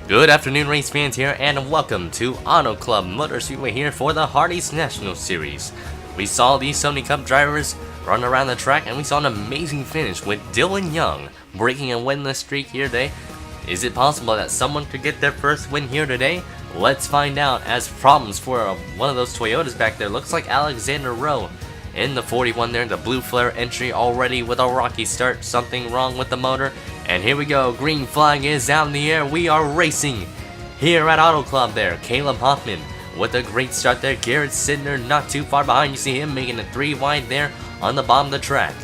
Good afternoon, race fans here, and welcome to Auto Club Motor Speedway here for the Hardee's National Series. We saw these Sony Cup drivers run around the track, and we saw an amazing finish with Dylan Young breaking a winless streak here today. Is it possible that someone could get their first win here today? Let's find out, as problems for one of those Toyotas back there. Looks like Alexander Rowe in the 41 there, the blue flare entry already with a rocky start. Something wrong with the motor. And here we go, green flag is out in the air. We are racing here at Auto Club there. Caleb Hoffman with a great start there. Garrett Sidner not too far behind. You see him making it 3 wide there on the bottom of the track.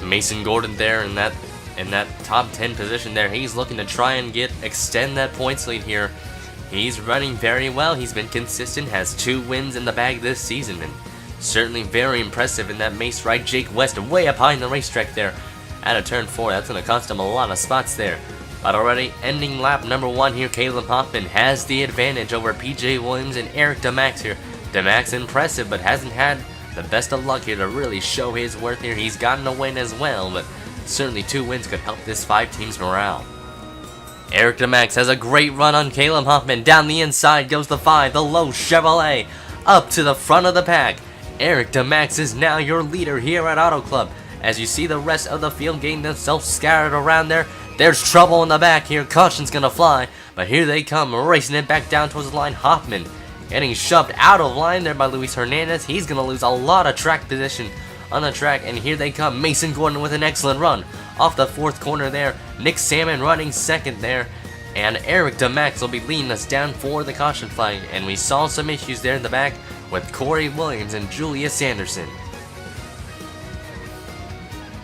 Mason Gordon there in that top 10 position there. He's looking to try and extend that points lead here. He's running very well. He's been consistent, has 2 wins in the bag this season, and certainly very impressive in that mace ride. Jake West way up high in the racetrack there at a turn 4. That's going to cost him a lot of spots there. But already ending lap number 1 here, Caleb Hoffman has the advantage over PJ Williams and Eric DeMax here. DeMax impressive, but hasn't had the best of luck here to really show his worth here. He's gotten a win as well, but certainly 2 wins could help this 5 team's morale. Eric DeMax has a great run on Caleb Hoffman. Down the inside goes the 5, the low Chevrolet, up to the front of the pack. Eric DeMax is now your leader here at Auto Club. As you see the rest of the field getting themselves scattered around there, there's trouble in the back here. Caution's gonna fly, but here they come, racing it back down towards the line. Hoffman getting shoved out of line there by Luis Hernandez. He's gonna lose a lot of track position on the track, and here they come. Mason Gordon with an excellent run off the 4th corner there. Nick Samon running 2nd there, and Eric DeMax will be leading us down for the caution flag. And we saw some issues there in the back with Corey Williams and Julius Anderson.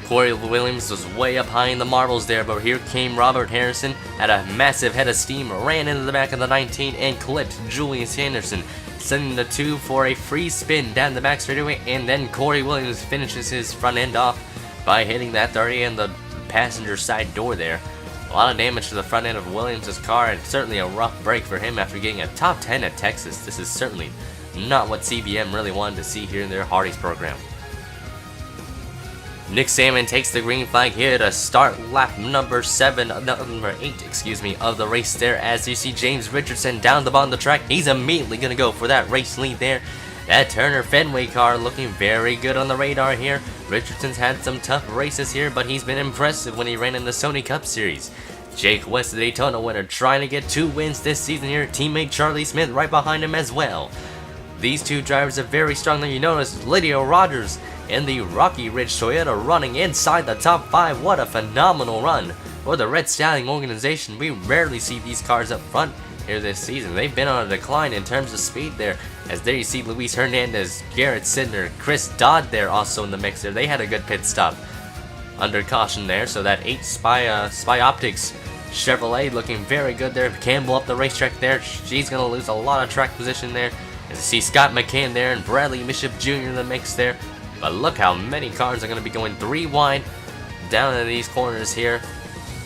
Corey Williams was way up high in the marbles there, but here came Robert Harrison, had a massive head of steam, ran into the back of the 19 and clipped Julius Anderson, sending the 2 for a free spin down the back straightaway. And then Corey Williams finishes his front end off by hitting that 30 in the passenger side door there. A lot of damage to the front end of Williams' car, and certainly a rough break for him after getting a top 10 at Texas. This is certainly not what CBM really wanted to see here in their Hardee's program. Nick Samon takes the green flag here to start lap number 8 of the race there. As you see James Richardson down the bottom of the track, he's immediately going to go for that race lead there. That Turner Fenway car looking very good on the radar here. Richardson's had some tough races here, but he's been impressive when he ran in the Sony Cup Series. Jake West, the Daytona winner, trying to get 2 wins this season here. Teammate Charlie Smith right behind him as well. These 2 drivers are very strong there. You notice Lydia Rogers in the Rocky Ridge Toyota running inside the top 5. What a phenomenal run for the Red Stallion organization. We rarely see these cars up front here this season. They've been on a decline in terms of speed there. As there you see Luis Hernandez, Garrett Sidner, Chris Dodd there also in the mix there. They had a good pit stop under caution there. So that 8 Spy Optics Chevrolet looking very good there. Campbell up the racetrack there. She's going to lose a lot of track position there. As you see Scott McCann there and Bradley Bishop Jr. in the mix there. But look how many cars are going to be going 3 wide down in these corners here.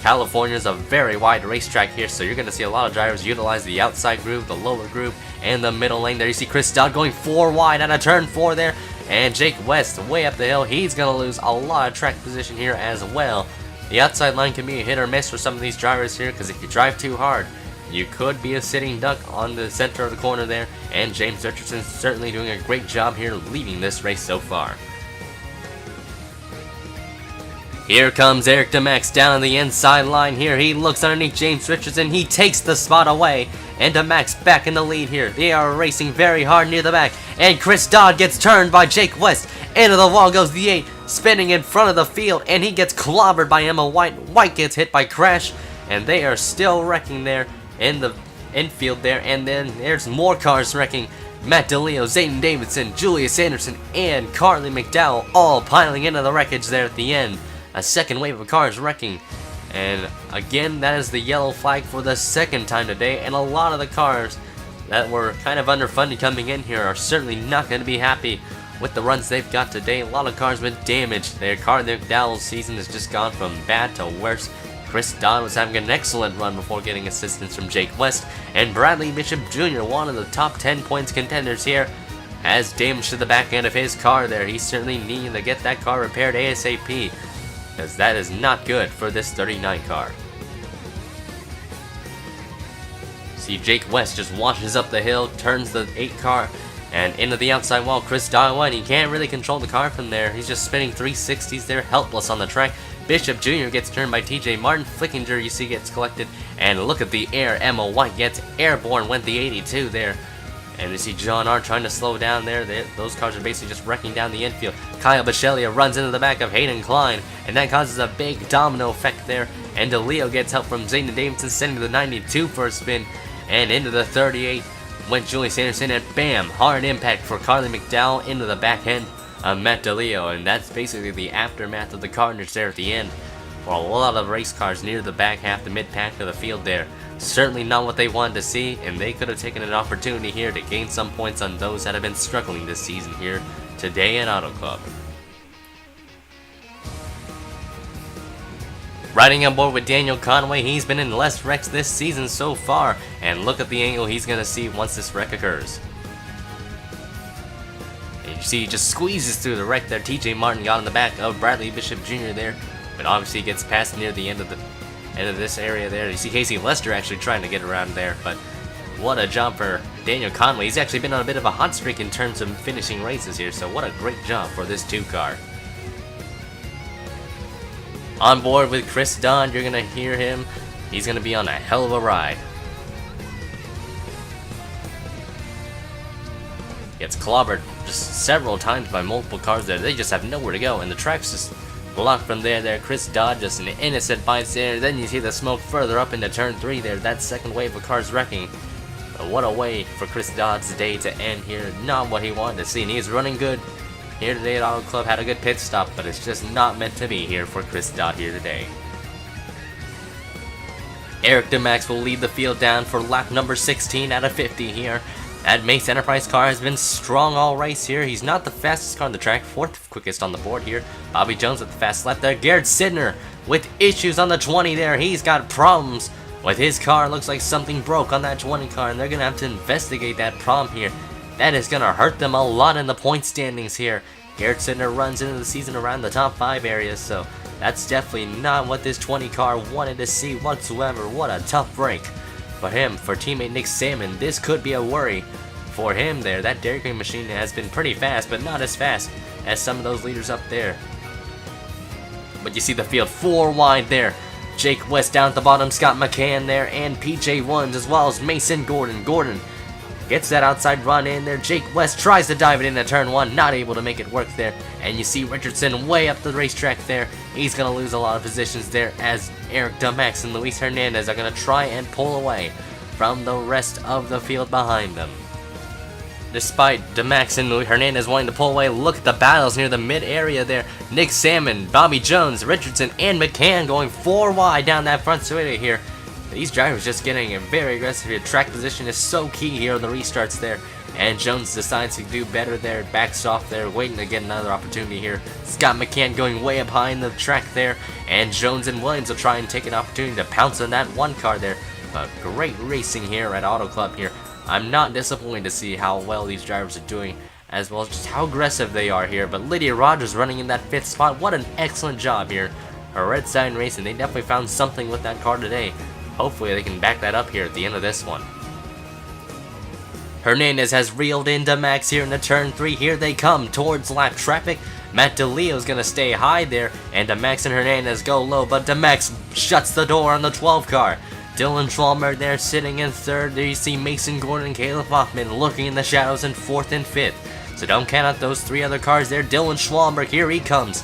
California is a very wide racetrack here, so you're going to see a lot of drivers utilize the outside groove, the lower groove, and the middle lane. There you see Chris Dodd going 4 wide at a turn 4 there. And Jake West way up the hill. He's going to lose a lot of track position here as well. The outside line can be a hit or miss for some of these drivers here, because if you drive too hard, you could be a sitting duck on the center of the corner there. And James Richardson certainly doing a great job here leading this race so far. Here comes Eric DeMax down on the inside line here. He looks underneath James Richardson. He takes the spot away. And DeMax back in the lead here. They are racing very hard near the back. And Chris Dodd gets turned by Jake West. Into the wall goes the 8, spinning in front of the field. And he gets clobbered by Emma White. White gets hit by Crash. And they are still wrecking there in the infield there. And then there's more cars wrecking. Matt DeLeo, Zayden Davidson, Julius Anderson, and Carly McDowell all piling into the wreckage there at the end. A second wave of cars wrecking, and again that is the yellow flag for the 2nd time today. And a lot of the cars that were kind of underfunded coming in here are certainly not going to be happy with the runs they've got today. A lot of cars with damage. Their McDowell's season has just gone from bad to worse. Chris Dodd was having an excellent run before getting assistance from Jake West, and Bradley Bishop Jr., one of the top 10 points contenders here. has damage to the back end of his car there. He's certainly needing to get that car repaired ASAP, because that is not good for this 39 car. See, Jake West just washes up the hill, turns the 8 car, and into the outside wall. Chris Darwin, he can't really control the car from there. He's just spinning 360s there, helpless on the track. Bishop Jr. gets turned by TJ Martin. Flickinger, you see, gets collected. And look at the air. Emma White gets airborne, went the 82 there. And you see John R. trying to slow down there. Those cars are basically just wrecking down the infield. Kyle Bichelia runs into the back of Hayden Klein, and that causes a big domino effect there. And DeLeo gets help from Zayden Davidson, sending the 92 for a spin. And into the 38 went Julie Sanderson, and bam! Hard impact for Carly McDowell into the back end of Matt DeLeo. And that's basically the aftermath of the carnage there at the end. For a lot of race cars near the back half, the mid-pack of the field there. Certainly not what they wanted to see, and they could have taken an opportunity here to gain some points on those that have been struggling this season here today at Auto Club. Riding on board with Daniel Conway, he's been in less wrecks this season so far, and look at the angle he's going to see once this wreck occurs. And you see he just squeezes through the wreck there. TJ Martin got in the back of Bradley Bishop Jr. there, but obviously gets past near the end of this area there. You see Casey Lester actually trying to get around there, but what a job for Daniel Conway. He's actually been on a bit of a hot streak in terms of finishing races here, so what a great job for this 2 car. On board with Chris Dunn, you're going to hear him. He's going to be on a hell of a ride. Gets clobbered just several times by multiple cars there. They just have nowhere to go, and the track's just blocked from there. Chris Dodd just an innocent bites there. Then you see the smoke further up into turn 3 there. That second wave of cars wrecking. But what a way for Chris Dodd's day to end here. Not what he wanted to see, and he's running good here today at Auto Club. Had a good pit stop, but it's just not meant to be here for Chris Dodd here today. Eric DeMax will lead the field down for lap number 16 out of 50 here. That Mace Enterprise car has been strong all race here. He's not the fastest car on the track, 4th quickest on the board here. Bobby Jones with the fast lap there. Garrett Sidner with issues on the 20 there. He's got problems with his car. Looks like something broke on that 20 car, and they're going to have to investigate that problem here. That is going to hurt them a lot in the point standings here. Garrett Sidner runs into the season around the top 5 areas, so that's definitely not what this 20 car wanted to see whatsoever. What a tough break for him. For teammate Nick Samon, this could be a worry for him there. That Dairy Queen machine has been pretty fast, but not as fast as some of those leaders up there. But you see the field 4 wide there. Jake West down at the bottom, Scott McCann there, and PJ Ones, as well as Mason Gordon. Gordon gets that outside run in there. Jake West tries to dive it into turn 1, not able to make it work there. And you see Richardson way up the racetrack there. He's going to lose a lot of positions there, as Eric DeMax and Luis Hernandez are going to try and pull away from the rest of the field behind them. Despite DeMax and Hernandez wanting to pull away, look at the battles near the mid area there. Nick Samon, Bobby Jones, Richardson, and McCann going 4 wide down that front straightaway here. These drivers just getting very aggressive here. Track position is so key here on the restarts there. And Jones decides to do better there, backs off there, waiting to get another opportunity here. Scott McCann going way up high in the track there. And Jones and Williams will try and take an opportunity to pounce on that 1 car there. But great racing here at Auto Club here. I'm not disappointed to see how well these drivers are doing, as well as just how aggressive they are here. But Lydia Rogers running in that 5th spot. What an excellent job here. Red Sign Racing, they definitely found something with that car today. Hopefully they can back that up here at the end of this one. Hernandez has reeled in DeMax here in the turn 3. Here they come towards lap traffic. Matt DeLeo's going to stay high there, and DeMax and Hernandez go low, but DeMax shuts the door on the 12 car. Dylan Schwallenberg there sitting in 3rd. There you see Mason Gordon and Caleb Hoffman looking in the shadows in 4th and 5th. So don't count out those 3 other cars there. Dylan Schwallenberg, here he comes.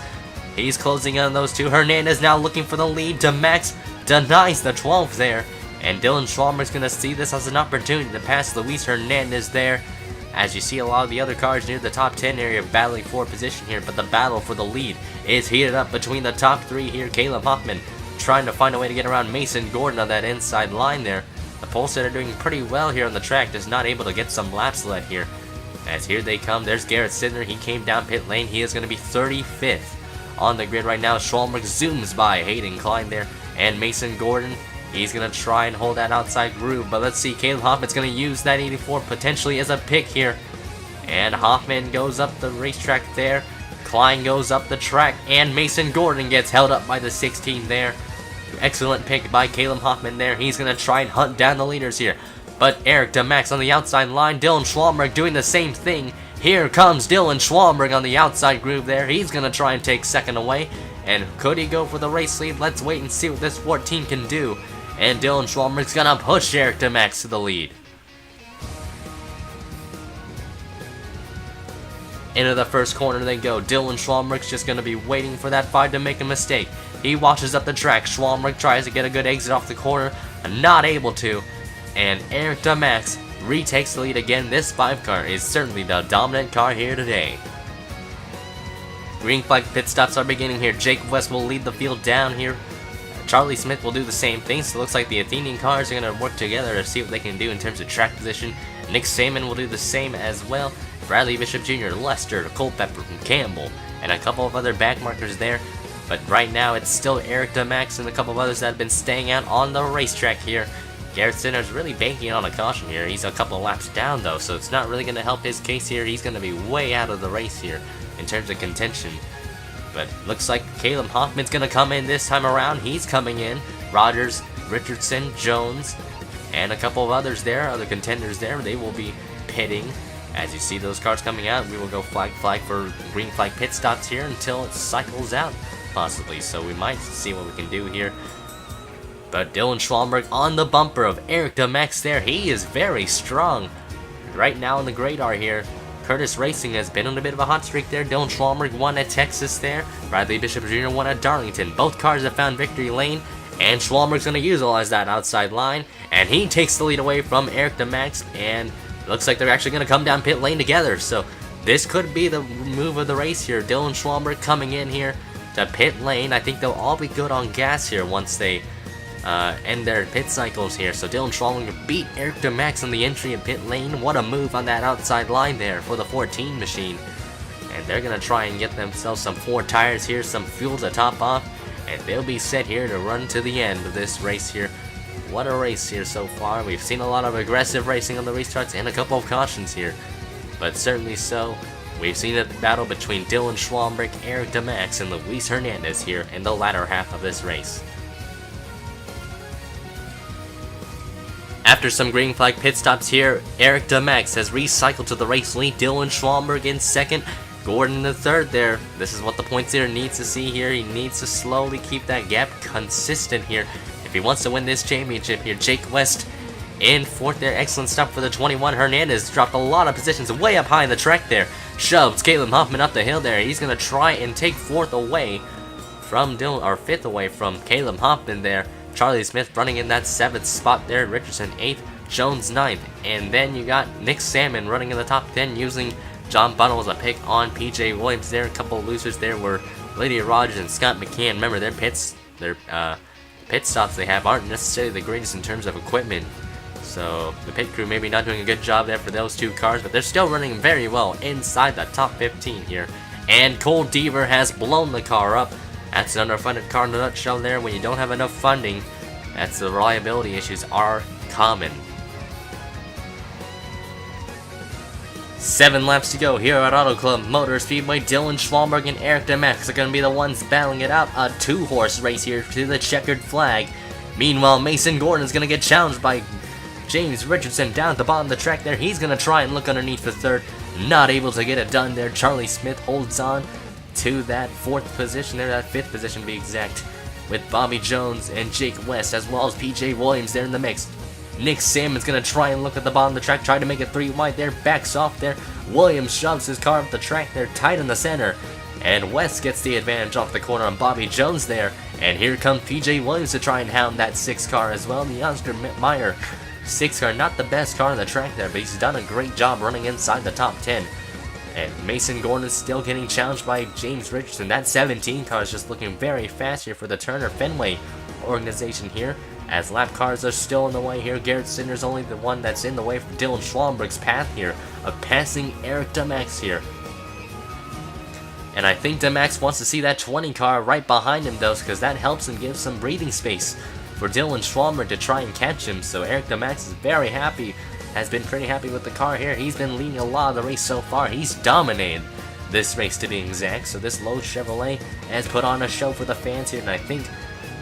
He's closing on those 2. Hernandez now looking for the lead. DeMax denies the 12 there. And Dylan Schwallenberg's going to see this as an opportunity to pass Luis Hernandez there. As you see a lot of the other cars near the top 10 area battling for position here. But the battle for the lead is heated up between the top 3 here. Caleb Hoffman trying to find a way to get around Mason Gordon on that inside line there. The Polestar are doing pretty well here on the track, just not able to get some laps led here. As here they come, there's Garrett Sidner. He came down pit lane. He is going to be 35th on the grid right now. Schwallenberg zooms by Hayden Klein there. And Mason Gordon, he's going to try and hold that outside groove. But let's see, Caleb Hoffman's going to use that 84 potentially as a pick here. And Hoffman goes up the racetrack there. Klein goes up the track, and Mason Gordon gets held up by the 16 there. Excellent pick by Caleb Hoffman there. He's going to try and hunt down the leaders here. But Eric DeMax on the outside line. Dylan Schwallenberg doing the same thing. Here comes Dylan Schwallenberg on the outside groove there. He's going to try and take second away. And could he go for the race lead? Let's wait and see what this 14 can do. And Dylan Schwallenberg's going to push Eric DeMax to the lead. Into the first corner they go. Dylan Schwallenberg's just going to be waiting for that 5 to make a mistake. He watches up the track. Schwallenberg tries to get a good exit off the corner. Not able to. And Eric DeMax retakes the lead again. This 5 car is certainly the dominant car here today. Green flag pit stops are beginning here. Jake West will lead the field down here. Charlie Smith will do the same thing. So it looks like the Athenian cars are going to work together to see what they can do in terms of track position. Nick Samon will do the same as well. Bradley Bishop Jr., Lester, Culpepper, and Campbell, and a couple of other back markers there. But right now it's still Eric DeMax and a couple of others that have been staying out on the racetrack here. Garrett Sinner's really banking on a caution here. He's a couple laps down though, so it's not really going to help his case here. He's going to be way out of the race here in terms of contention. But looks like Caleb Hoffman's going to come in this time around. He's coming in. Rogers, Richardson, Jones, and a couple of others there, other contenders there. They will be pitting. As you see those cars coming out, we will go flag for green flag pit stops here until it cycles out, possibly. So we might see what we can do here. But Dylan Schwallenberg on the bumper of Eric DeMax there. He is very strong right now in the Gradar here. Curtis Racing has been on a bit of a hot streak there. Dylan Schwallenberg won at Texas there. Bradley Bishop Jr. won at Darlington. Both cars have found victory lane. And Schwallenberg's going to utilize that outside line. And he takes the lead away from Eric DeMax. And looks like they're actually going to come down pit lane together. So this could be the move of the race here. Dylan Schwallenberg coming in here to pit lane. I think they'll all be good on gas here once they end their pit cycles here. So Dylan Schwallenberg beat Eric DeMax on the entry in pit lane. What a move on that outside line there for the 14 machine. And they're going to try and get themselves some 4 tires here, some fuel to top off. And they'll be set here to run to the end of this race here. What a race here so far. We've seen a lot of aggressive racing on the restarts and a couple of cautions here. But certainly so, we've seen a battle between Dylan Schwallenberg, Eric DeMax, and Luis Hernandez here in the latter half of this race. After some green flag pit stops here, Eric DeMax has recycled to the race lead. Dylan Schwallenberg in second, Gordon in the third there. This is what the points leader needs to see here. He needs to slowly keep that gap consistent here if he wants to win this championship here. Jake West in fourth there. Excellent stop for the 21. Hernandez dropped a lot of positions way up high in the track there. Shoves Caleb Hoffman up the hill there. He's going to try and take fourth away from Dylan, or fifth away from Caleb Hoffman there. Charlie Smith running in that 7th spot there. Richardson 8th, Jones 9th. And then you got Nick Samon running in the top 10 using John Bunnell as a pick on PJ Williams there. A couple of losers there were Lydia Rogers and Scott McCann. Remember, their pit stops they have aren't necessarily the greatest in terms of equipment. So the pit crew maybe not doing a good job there for those 2 cars, but they're still running very well inside the top 15 here. And Cole Deaver has blown the car up. That's an underfunded car in a nutshell there. When you don't have enough funding, that's the reliability issues are common. 7 laps to go here at Auto Club Motor Speedway. Dylan Schwallenberg and Eric DeMax are going to be the ones battling it out. A 2-horse race here to the checkered flag. Meanwhile, Mason Gordon is going to get challenged by James Richardson down at the bottom of the track there. He's going to try and look underneath for third. Not able to get it done there. Charlie Smith holds on to that 4th position there, that 5th position to be exact, with Bobby Jones and Jake West, as well as PJ Williams there in the mix. Nick Samon's going to try and look at the bottom of the track, try to make it 3 wide there, backs off there. Williams shoves his car up the track there, tight in the center. And West gets the advantage off the corner on Bobby Jones there. And here comes PJ Williams to try and hound that 6 car as well. The Oscar Mayer 6 car, not the best car on the track there, but he's done a great job running inside the top 10. And Mason Gordon is still getting challenged by James Richardson. That 17 car is just looking very fast here for the Turner Fenway organization here. As lap cars are still in the way here, Garrett Sinder's only the one that's in the way for Dylan Schwallenberg's path here of passing Eric DeMax here. And I think DeMax wants to see that 20 car right behind him though, because that helps him give some breathing space for Dylan Schwallenberg to try and catch him. So Eric DeMax is very happy has been pretty happy with the car here. He's been leading a lot of the race so far. He's dominated this race to be exact. So this Lowe's Chevrolet has put on a show for the fans here, and I think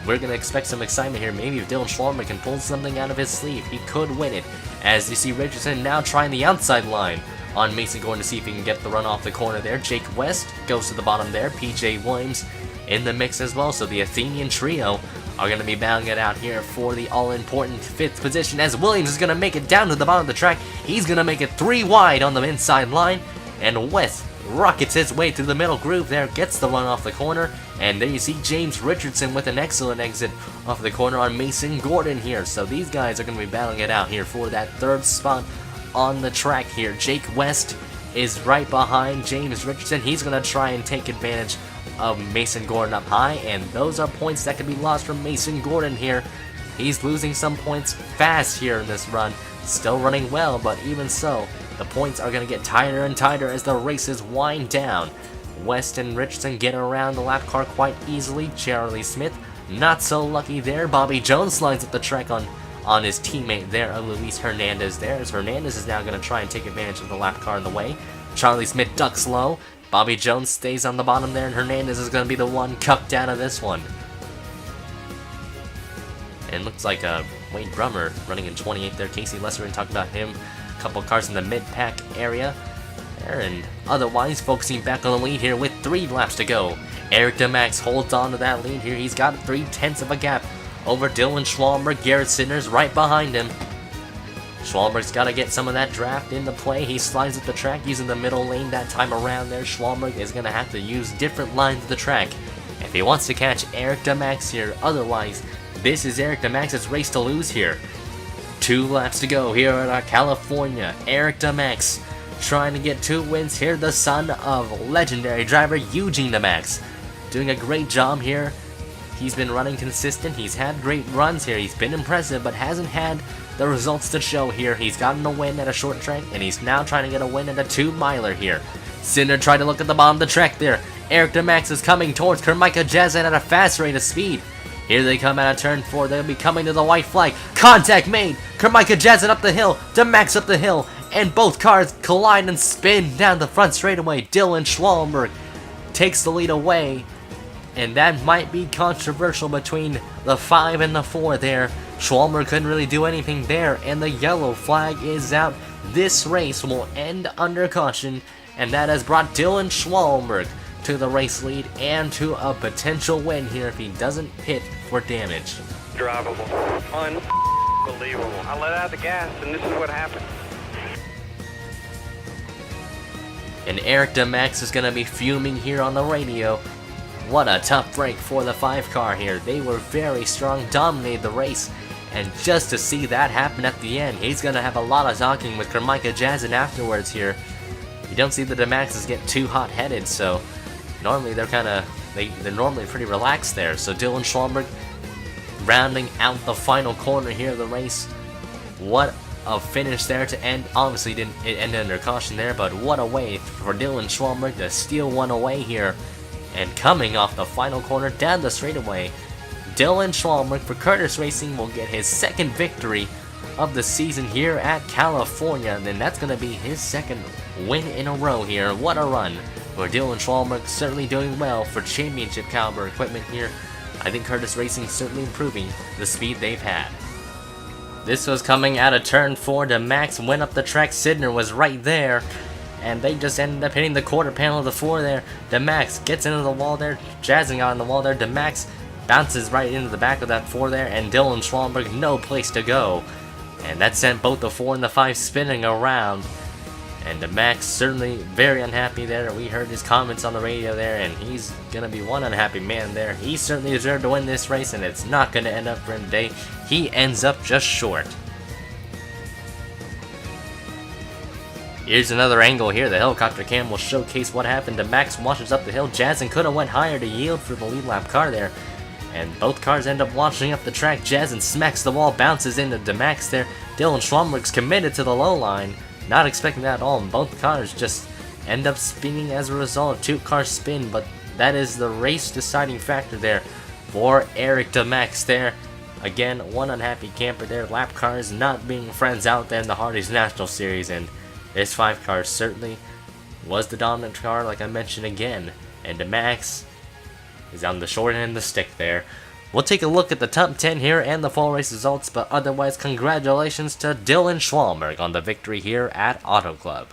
we're going to expect some excitement here. Maybe if Dylan Schwallenberg can pull something out of his sleeve, he could win it. As you see Richardson now trying the outside line on Mason Gordon to see if he can get the run off the corner there. Jake West goes to the bottom there. PJ Williams in the mix as well. So the Athenian trio are going to be battling it out here for the all-important 5th position, as Williams is going to make it down to the bottom of the track. He's going to make it 3 wide on the inside line, and West rockets his way through the middle groove there, gets the run off the corner, and there you see James Richardson with an excellent exit off the corner on Mason Gordon here. So these guys are going to be battling it out here for that 3rd spot on the track here. Jake West is right behind James Richardson. He's going to try and take advantage of Mason Gordon up high, and those are points that can be lost from Mason Gordon here. He's losing some points fast here in this run. Still running well, but even so, the points are going to get tighter and tighter as the races wind down. West and Richardson get around the lap car quite easily. Charlie Smith not so lucky there. Bobby Jones slides up the track on his teammate there, Luis Hernandez there, as Hernandez is now going to try and take advantage of the lap car in the way. Charlie Smith ducks low. Bobby Jones stays on the bottom there, and Hernandez is going to be the one cucked out of this one. And looks like Wade Brummer running in 28th there. Casey Lesserman talked about him. A couple cars in the mid-pack area there, and otherwise focusing back on the lead here with 3 laps to go. Eric DeMax holds on to that lead here. He's got 3/10 of a gap over Dylan Schwallenberg. Garrett Sidner's right behind him. Schwallenberg's got to get some of that draft into play. He slides up the track using the middle lane that time around there. Schwallenberg is going to have to use different lines of the track if he wants to catch Eric DeMax here. Otherwise, this is Eric DeMax's race to lose here. 2 laps to go here at California. Eric DeMax trying to get 2 wins here. The son of legendary driver Eugene DeMax doing a great job here. He's been running consistent. He's had great runs here. He's been impressive, but hasn't had the results to show here. He's gotten a win at a short track, and he's now trying to get a win at a 2-miler here. Cinder tried to look at the bottom of the track there. Eric DeMax is coming towards Kermika Jazan at a fast rate of speed. Here they come out of turn 4. They'll be coming to the white flag. Contact made. Kermika Jazan up the hill. DeMax up the hill. And both cars collide and spin down the front straightaway. Dylan Schwallenberg takes the lead away. And that might be controversial between the 5 and the 4 there. Schwallenberg couldn't really do anything there, and the yellow flag is out. This race will end under caution, and that has brought Dylan Schwallenberg to the race lead and to a potential win here if he doesn't pit for damage. Drivable. Unbelievable. I let out the gas, and this is what happened. And Eric DeMax is going to be fuming here on the radio. What a tough break for the 5 car here. They were very strong, dominated the race. And just to see that happen at the end, he's going to have a lot of talking with Kermika Jazan afterwards here. You don't see the DeMaxes get too hot-headed, so normally they're normally pretty relaxed there. So Dylan Schwallenberg rounding out the final corner here of the race. What a finish there to end. Obviously didn't end under caution there, but what a way for Dylan Schwallenberg to steal one away here. And coming off the final corner down the straightaway, Dylan Schwallenberg for Curtis Racing will get his 2nd victory of the season here at California. And then that's going to be his 2nd win in a row here. What a run for Dylan Schwallenberg. Certainly doing well for championship caliber equipment here. I think Curtis Racing certainly improving the speed they've had. This was coming out of turn 4. DeMax went up the track. Sidner was right there. And they just ended up hitting the quarter panel of the 4 there. DeMax gets into the wall there. Jazzing on the wall there. DeMax bounces right into the back of that 4 there. And Dylan Schwallenberg, no place to go. And that sent both the 4 and the 5 spinning around. And DeMax certainly very unhappy there. We heard his comments on the radio there. And he's going to be one unhappy man there. He certainly deserved to win this race. And it's not going to end up for him today. He ends up just short. Here's another angle here. The helicopter cam will showcase what happened. DeMax washes up the hill. Jazan could have went higher to yield for the lead lap car there. And both cars end up launching up the track. Jazan smacks the wall, bounces into DeMax there. Dylan Schwallenberg's committed to the low line. Not expecting that at all. And both cars just end up spinning as a result. 2 cars spin, but that is the race deciding factor there for Eric DeMax there. Again, one unhappy camper there. Lap cars not being friends out there in the Hardee's National Series, and this 5 car certainly was the dominant car, like I mentioned again. And Max is on the short end of the stick there. We'll take a look at the top 10 here and the full race results, but otherwise, congratulations to Dylan Schwallenberg on the victory here at Auto Club.